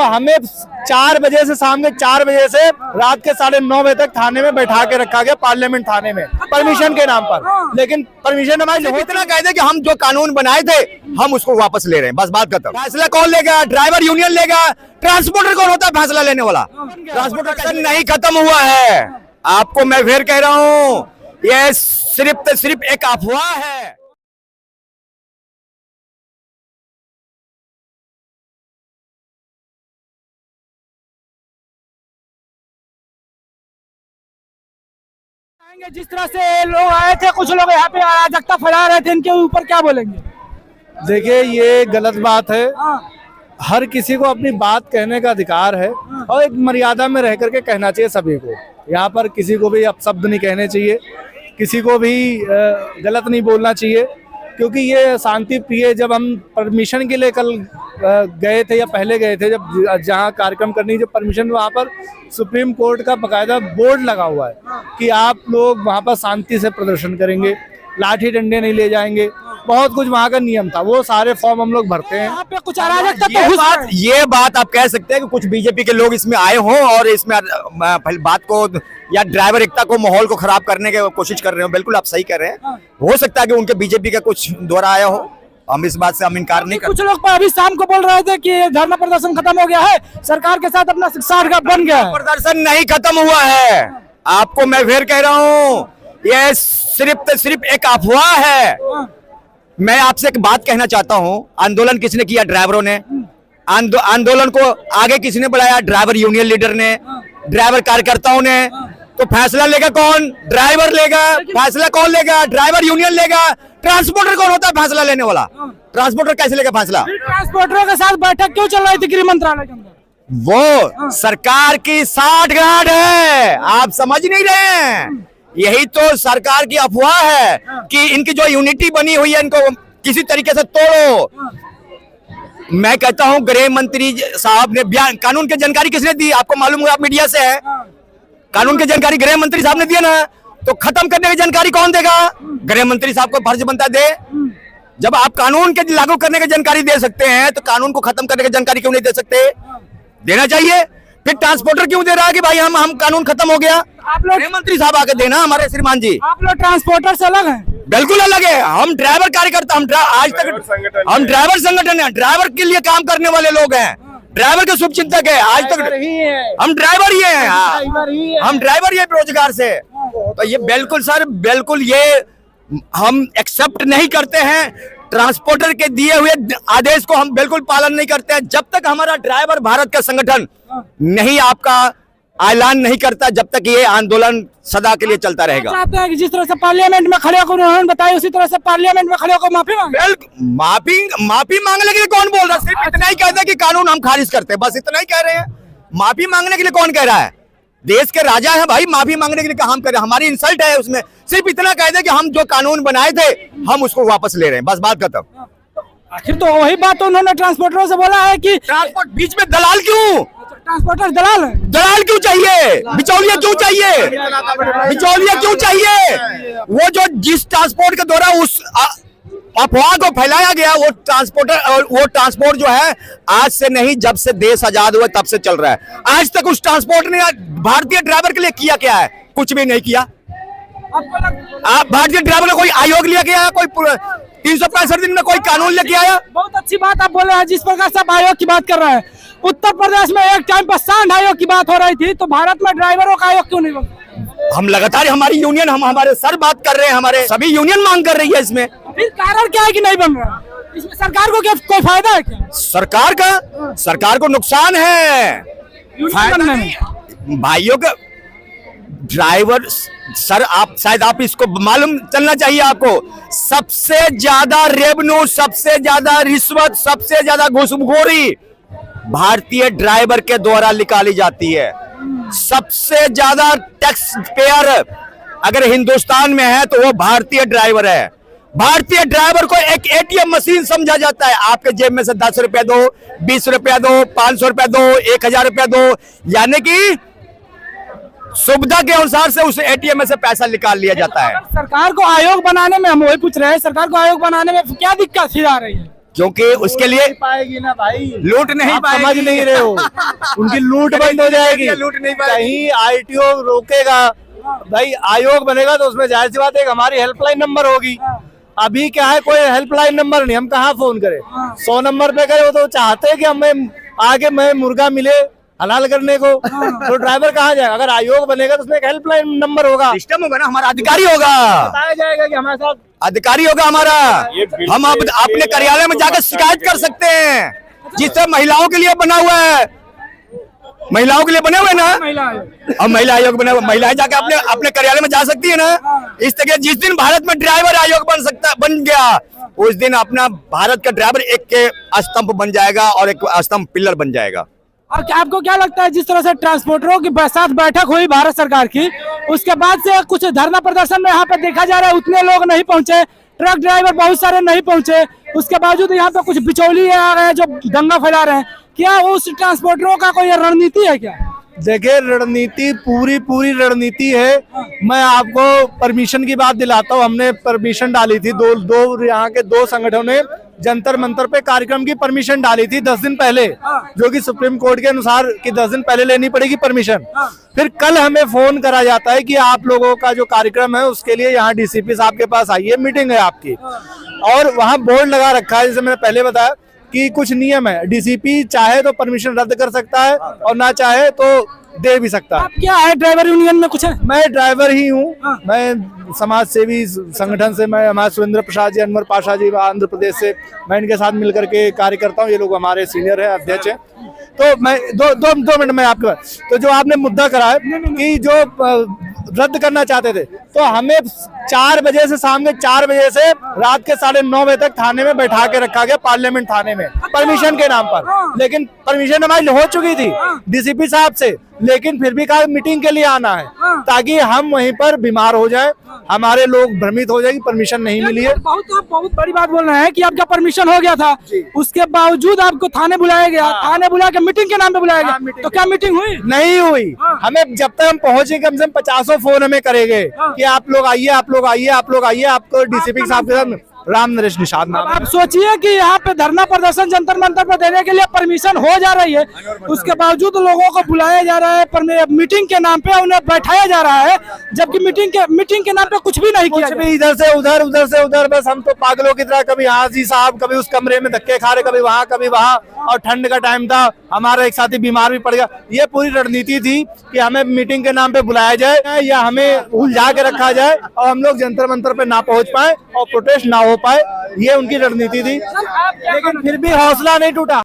तो हमें 4 बजे से शाम के 4 बजे से रात के 9:30 बजे तक थाने में बैठा के रखा गया, पार्लियामेंट थाने में, परमिशन के नाम पर। लेकिन परमिशन हमारी इतना कहते कि हम जो कानून बनाए थे हम उसको वापस ले रहे हैं, बस बात खत्म। फैसला कौन लेगा? ड्राइवर यूनियन लेगा। ट्रांसपोर्टर कौन होता है फैसला लेने वाला? ट्रांसपोर्टर नहीं खत्म हुआ है। आपको मैं फिर कह रहा हूँ, ये सिर्फ एक अफवाह है। जिस तरह से लोग आए थे, कुछ लोग यहाँ पे अराजकता फैला रहे थे, इनके ऊपर क्या बोलेंगे? देखिए, ये गलत बात है। हर किसी को अपनी बात कहने का अधिकार है और एक मर्यादा में रह करके कहना चाहिए सभी को। यहाँ पर किसी को भी अपशब्द नहीं कहने चाहिए, किसी को भी गलत नहीं बोलना चाहिए, क्योंकि ये शांति प्रिय। जब हम परमिशन के लिए कल गए थे या पहले गए थे, जब जहाँ कार्यक्रम करनी जो परमिशन, वहाँ पर सुप्रीम कोर्ट का बकायदा बोर्ड लगा हुआ है कि आप लोग वहाँ पर शांति से प्रदर्शन करेंगे, लाठी डंडे नहीं ले जाएंगे, बहुत कुछ वहाँ का नियम था। वो सारे फॉर्म हम लोग भरते हैं। यहाँ पे कुछ अराजकता ये बात आप कह सकते हैं कि कुछ बीजेपी के लोग इसमें आए हों और इसमें बात को या ड्राइवर एकता को, माहौल को खराब करने की कोशिश कर रहे हो। बिल्कुल आप सही कर रहे हैं। हो सकता है कि उनके बीजेपी का कुछ द्वारा आया हो, हम इस बात से हम इनकार नहीं करते। कुछ लोग अभी शाम को बोल रहे थे कि धरना प्रदर्शन खत्म हो गया है, सरकार के साथ अपना साठगांठ बन गया है। प्रदर्शन नहीं खत्म हुआ है। आपको मैं फिर कह रहा हूँ, ये सिर्फ एक अफवाह है। मैं आपसे एक बात कहना चाहता हूँ, आंदोलन किसने किया? ड्राइवरों ने। आंदोलन को आगे किसने बढ़ाया? ड्राइवर यूनियन लीडर ने, ड्राइवर कार्यकर्ताओं ने। तो फैसला लेगा कौन? ड्राइवर लेगा। फैसला कौन लेगा? ड्राइवर यूनियन लेगा। ट्रांसपोर्टर कौन होता है फैसला लेने वाला? ट्रांसपोर्टर कैसे लेगा फैसला? ट्रांसपोर्टरों के साथ बैठक क्यों चल रही थी गृह मंत्रालय के अंदर? वो सरकार की साठगांठ है, आप समझ नहीं रहे हैं। यही तो सरकार की अफवाह है कि इनकी जो यूनिटी बनी हुई है, इनको किसी तरीके से तोड़ो। मैं कहता हूं, गृह मंत्री साहब ने बयान, कानून की जानकारी किसने दी? आपको मालूम है, आप मीडिया से है। कानून की जानकारी गृह मंत्री साहब ने दिया ना, तो खत्म करने की जानकारी कौन देगा? गृह मंत्री साहब को फर्ज बनता दे। जब आप कानून के लागू करने की जानकारी दे सकते हैं, तो कानून को खत्म करने की जानकारी क्यों नहीं दे सकते? देना चाहिए। फिर ट्रांसपोर्टर क्यों दे रहा है कि भाई हम कानून खत्म हो गया? आप लोग, गृह मंत्री साहब आके देना हमारे श्रीमान जी। आप लोग ट्रांसपोर्टर से अलग हैं? बिल्कुल अलग है। हम ड्राइवर कार्यकर्ता, आज तक हम ड्राइवर संगठन है, ड्राइवर के लिए काम करने वाले लोग हैं, ड्राइवर के शुभ चिंतक है। आज तक हम ड्राइवर ही हैं, हम ड्राइवर ही है रोजगार से। तो ये बिल्कुल सर, बिल्कुल ये हम एक्सेप्ट नहीं करते हैं। ट्रांसपोर्टर के दिए हुए आदेश को हम बिल्कुल पालन नहीं करते हैं। जब तक हमारा ड्राइवर भारत का संगठन नहीं आपका ऐलान नहीं करता, जब तक ये आंदोलन सदा के लिए चलता रहेगा। चाहते हैं कि जिस तरह से पार्लियामेंट में खड़े होकर उन्होंने बताया, उसी तरह से पार्लियामेंट में खड़े होकर माफी मांगे। माफी मांगने के लिए कौन बोल रहा है? सिर्फ इतना ही कहते हैं कि कानून हम खारिज करते हैं, बस इतना ही कह रहे हैं। माफी मांगने के लिए कौन कह रहा है? देश के राजा है भाई, माफी मांगने के लिए काम कर रहे हैं? हमारी इंसल्ट है उसमें। सिर्फ इतना कहते हैं कि हम जो कानून बनाए थे हम उसको वापस ले रहे हैं, बस बात खत्म। आखिर तो वही बात तो उन्होंने ट्रांसपोर्टरों से बोला है कि ट्रांसपोर्ट बीच में दलाल क्यों? ट्रांसपोर्टर दलाल है। दलाल क्यों चाहिए? बिचौलिया क्यों चाहिए? बिचौलिया क्यों चाहिए? वो जो जिस ट्रांसपोर्ट के द्वारा उस अफवाह को फैलाया गया, वो ट्रांसपोर्ट जो है आज से नहीं, जब से देश आजाद हुआ तब से चल रहा है। आज तक उस ट्रांसपोर्ट ने भारतीय ड्राइवर के लिए किया क्या है? कुछ भी नहीं किया। आप भारतीय ड्राइवर का कोई आयोग लिया गया है? कोई 365 दिन में कोई कानून लेके आया? बहुत अच्छी बात आप बोल रहे हैं। जिस प्रकार से आप आयोग की बात कर रहे हैं, उत्तर प्रदेश में एक टाइम पर सांड आयोग की बात हो रही थी, तो भारत में ड्राइवरों का आयोग क्यों नहीं बना? हम लगातार, हमारी यूनियन, हम हमारे सर बात कर रहे हैं, हमारे सभी यूनियन मांग कर रही है इसमें। फिर कारण क्या है कि नहीं बन रहा? इसमें सरकार को क्या कोई फायदा है क्या? सरकार को नुकसान है। फायदा नहीं भाइयों का। ड्राइवर सर, आप शायद आप इसको मालूम चलना चाहिए आपको, सबसे ज्यादा रेवेन्यू, सबसे ज्यादा रिश्वत, सबसे ज्यादा घूसखोरी भारतीय ड्राइवर के द्वारा निकाली जाती है। सबसे ज्यादा टैक्स पेयर अगर हिंदुस्तान में है तो वो भारतीय ड्राइवर है। भारतीय ड्राइवर को एक एटीएम मशीन समझा जाता है। आपके जेब में से 10 रुपया दो, 20 रुपया दो, 500 रुपया दो, 1000 रुपया दो, यानी कि सुविधा के अनुसार से उस एटीएम में से पैसा निकाल लिया जाता है। सरकार को आयोग बनाने में, हम वही पूछ रहे हैं, सरकार को आयोग बनाने में क्या दिक्कत फिर आ रही है? क्योंकि उसके लिए पाएगी ना भाई, लूट नहीं आप पाएगी। समझ नहीं रहे हो, उनकी लूट बंद हो जाएगी, लूट नहीं पाएगी। कहीं आईटीओ रोकेगा भाई, आयोग बनेगा तो उसमें जाहिर सी बात है हमारी हेल्पलाइन नंबर होगी। अभी क्या है, कोई हेल्पलाइन नंबर नहीं, हम कहाँ फोन करें, 100 नंबर पे करें। वो तो चाहते हैं कि हमें आगे में मुर्गा मिले हलाल करने को, तो ड्राइवर कहाँ जाएगा। अगर आयोग बनेगा तो उसमें एक हेल्पलाइन नंबर होगा, सिस्टम होगा ना, हमारा अधिकारी होगा, बताया जाएगा कि हमारे साथ अधिकारी होगा हमारा। हम अब अपने कार्यालय में जाकर शिकायत कर सकते हैं, जिससे महिलाओं के लिए बना हुआ है, महिलाओं के लिए बने हुए ना, अब महिला आयोग बना हुआ, महिलाएं जाके अपने कार्यालय में जा सकती है ना। इस तरह जिस दिन भारत में ड्राइवर आयोग बन गया, उस दिन अपना भारत का ड्राइवर एक के स्तंभ बन जाएगा और एक स्तंभ पिलर बन जाएगा। और आपको क्या लगता है, जिस तरह से ट्रांसपोर्टरों की साथ बैठक हुई भारत सरकार की, उसके बाद से कुछ धरना प्रदर्शन में यहाँ पे देखा जा रहा है उतने लोग नहीं पहुंचे, ट्रक ड्राइवर बहुत सारे नहीं पहुंचे, उसके बावजूद यहाँ पे कुछ बिचौलिए आ रहे हैं जो दंगा फैला रहे हैं। क्या उस ट्रांसपोर्टरों का कोई रणनीति है क्या? देखिए, रणनीति पूरी रणनीति है। मैं आपको परमिशन की बात दिलाता हूँ, हमने परमिशन डाली थी, दो यहाँ के 2 संगठनों ने जंतर मंतर पे कार्यक्रम की परमिशन डाली थी 10 दिन पहले, जो कि सुप्रीम कोर्ट के अनुसार कि 10 दिन पहले लेनी पड़ेगी परमिशन। फिर कल हमें फोन करा जाता है कि आप लोगों का जो कार्यक्रम है उसके लिए यहाँ डीसीपी साहब के पास आइए, मीटिंग है आपकी। और वहाँ बोर्ड लगा रखा है, जैसे मैंने पहले बताया कि कुछ नियम है, डीसीपी चाहे तो परमिशन रद्द कर सकता है और ना चाहे तो दे भी सकता है। आप क्या है, ड्राइवर यूनियन में कुछ है? मैं ड्राइवर ही हूँ, मैं समाज सेवी संगठन से, मैं हमारे सुरेंद्र प्रसाद जी, अनवर पाशा जी आंध्र प्रदेश से, मैं इनके साथ मिलकर के कार्य करता हूँ। ये लोग हमारे सीनियर है, अध्यक्ष है। तो मैं दो मिनट में आपके पास, तो जो आपने मुद्दा करा है कि जो रद्द करना चाहते थे, तो हमें 4 बजे से शाम के 4 बजे से रात के 9:30 बजे तक थाने में बैठा के रखा गया, पार्लियामेंट थाने में, परमिशन के नाम पर। लेकिन परमिशन हमारी हो चुकी थी डीसीपी साहब से, लेकिन फिर भी कहा मीटिंग के लिए आना है, ताकि हम वहीं पर बीमार हो जाए, हमारे लोग भ्रमित हो जाए कि परमिशन नहीं मिली है। बहुत बड़ी बात बोल रहे हैं कि आपका परमिशन हो गया था, उसके बावजूद आपको थाने बुलाया गया, थाने बुला के मीटिंग के नाम पे बुलाया गया, तो क्या मीटिंग हुई? नहीं हुई। हमें जब तक हम पहुंचे कम से कम 50 फोन हमें करेंगे कि आप लोग आइए, आप लोग आइए, आप लोग आइए। आपको डीसीपी साहब के साथ राम नरेश निषाद नाम है। आप सोचिए कि यहाँ पे धरना प्रदर्शन जंतर मंतर पर देने के लिए परमिशन हो जा रही है, उसके बावजूद लोगों को बुलाया जा रहा है, मीटिंग के नाम पे उन्हें बैठाया जा रहा है, जबकि मीटिंग के नाम पे कुछ भी नहीं किया। कुछ भी इधर से उधर, उधर से उधर, बस हम तो पागलों की तरह, कभी हाजी साहब, कभी उस कमरे में धक्के खा रहे, कभी वहाँ कभी वहाँ। और ठंड का टाइम था, हमारा एक साथी बीमार भी पड़ गया। ये पूरी रणनीति थी कि हमें मीटिंग के नाम पे बुलाया जाए या हमें उलझा के रखा जाए और हम लोग जंतर मंतर पे ना पहुंच पाए और प्रोटेस्ट ना हो पाए, ये उनकी रणनीति थी। लेकिन फिर भी हौसला नहीं टूटा।